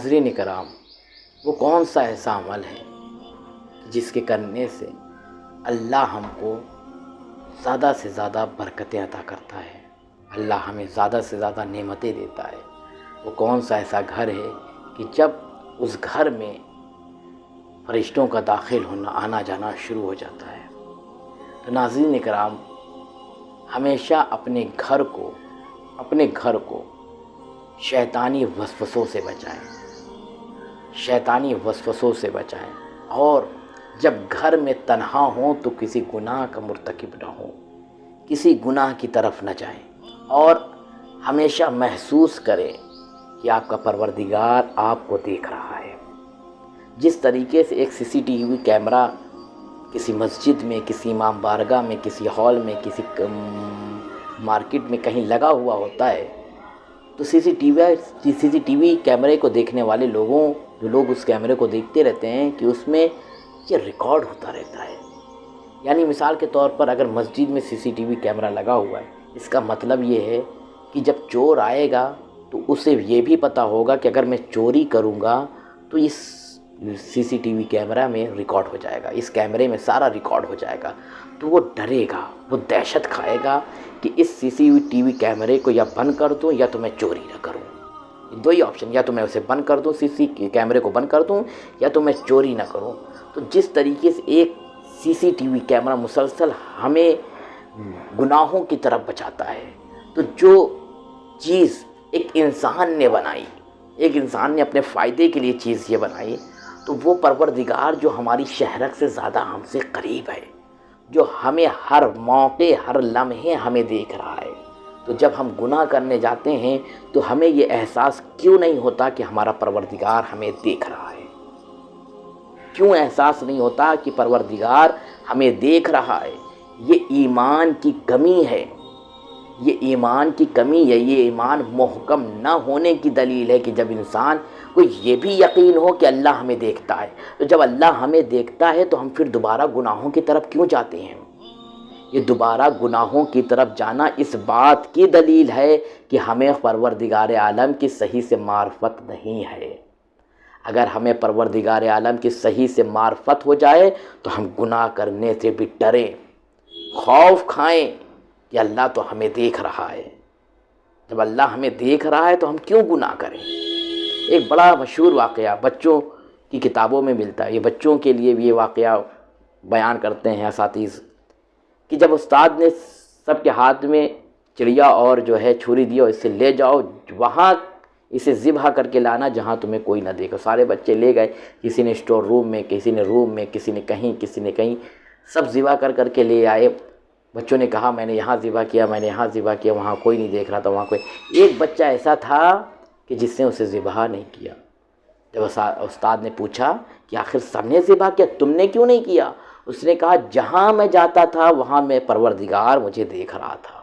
ناظرین کرام، وہ کون سا ایسا عمل ہے جس کے کرنے سے اللہ ہم کو زیادہ سے زیادہ برکتیں عطا کرتا ہے، اللہ ہمیں زیادہ سے زیادہ نعمتیں دیتا ہے؟ وہ کون سا ایسا گھر ہے کہ جب اس گھر میں فرشتوں کا داخل ہونا آنا جانا شروع ہو جاتا ہے؟ تو ناظرین کرام، ہمیشہ اپنے گھر کو شیطانی وسوسوں سے بچائیں، اور جب گھر میں تنہا ہوں تو کسی گناہ کا مرتکب نہ ہوں، کسی گناہ کی طرف نہ جائیں، اور ہمیشہ محسوس کریں کہ آپ کا پروردگار آپ کو دیکھ رہا ہے۔ جس طریقے سے ایک سی ٹی وی کیمرہ کسی مسجد میں، کسی امام بارگاہ میں، کسی ہال میں، کسی مارکیٹ میں کہیں لگا ہوا ہوتا ہے، تو سی سی ٹی وی کیمرے کو دیکھنے والے جو لوگ اس کیمرے کو دیکھتے رہتے ہیں کہ اس میں یہ ریکارڈ ہوتا رہتا ہے۔ یعنی مثال کے طور پر اگر مسجد میں سی ٹی وی کیمرہ لگا ہوا ہے، اس کا مطلب یہ ہے کہ جب چور آئے گا تو اسے یہ بھی پتہ ہوگا کہ اگر میں چوری کروں گا تو اس سی ٹی وی کیمرہ میں ریکارڈ ہو جائے گا، اس کیمرے میں سارا ریکارڈ ہو جائے گا، تو وہ ڈرے گا، وہ دہشت کھائے گا کہ اس سی ٹی وی کیمرے کو یا بند کر دوں یا تو میں چوری نہ کروں۔ دو ہی آپشن، یا تو میں اسے بند کر دوں، کیمرے کو بند کر دوں، یا تو میں چوری نہ کروں۔ تو جس طریقے سے ایک سی ٹی وی کیمرہ مسلسل ہمیں گناہوں کی طرف بچاتا ہے، تو جو چیز ایک انسان نے اپنے فائدے کے لیے چیز یہ بنائی، تو وہ پروردگار جو ہماری شہرت سے زیادہ ہم سے قریب ہے، جو ہمیں ہر موقع ہر لمحے ہمیں دیکھ رہا ہے، تو جب ہم گناہ کرنے جاتے ہیں تو ہمیں یہ احساس کیوں نہیں ہوتا کہ ہمارا پروردگار ہمیں دیکھ رہا ہے؟ کیوں احساس نہیں ہوتا کہ پروردگار ہمیں دیکھ رہا ہے؟ یہ ایمان کی کمی ہے، یہ ایمان محکم نہ ہونے کی دلیل ہے کہ جب انسان کو یہ بھی یقین ہو کہ اللہ ہمیں دیکھتا ہے، تو جب اللہ ہمیں دیکھتا ہے تو ہم پھر دوبارہ گناہوں کی طرف کیوں جاتے ہیں؟ یہ دوبارہ گناہوں کی طرف جانا اس بات کی دلیل ہے کہ ہمیں پروردگار عالم کی صحیح سے معرفت نہیں ہے۔ اگر ہمیں پروردگار عالم کی صحیح سے معرفت ہو جائے تو ہم گناہ کرنے سے بھی ڈریں، خوف کھائیں کہ اللہ تو ہمیں دیکھ رہا ہے۔ جب اللہ ہمیں دیکھ رہا ہے تو ہم کیوں گناہ کریں؟ ایک بڑا مشہور واقعہ بچوں کی کتابوں میں ملتا ہے، یہ بچوں کے لیے بھی یہ واقعہ بیان کرتے ہیں اساتذہ، کہ جب استاد نے سب کے ہاتھ میں چڑیا اور جو ہے چھری دی اور اسے لے جاؤ وہاں اسے ذبح کر کے لانا جہاں تمہیں کوئی نہ دیکھو، سارے بچے لے گئے، کسی نے اسٹور روم میں، کسی نے روم میں، کسی نے کہیں، سب ذبح کر کے لے آئے۔ بچوں نے کہا میں نے یہاں ذبح کیا، وہاں کوئی نہیں دیکھ رہا تھا، وہاں کوئی ایک بچہ ایسا تھا کہ جس نے اسے ذبح نہیں کیا۔ جب استاد نے پوچھا کہ آخر سب نے ذبح کیا، تم نے کیوں نہیں کیا؟ اس نے کہا جہاں میں جاتا تھا وہاں میں پروردگار مجھے دیکھ رہا تھا۔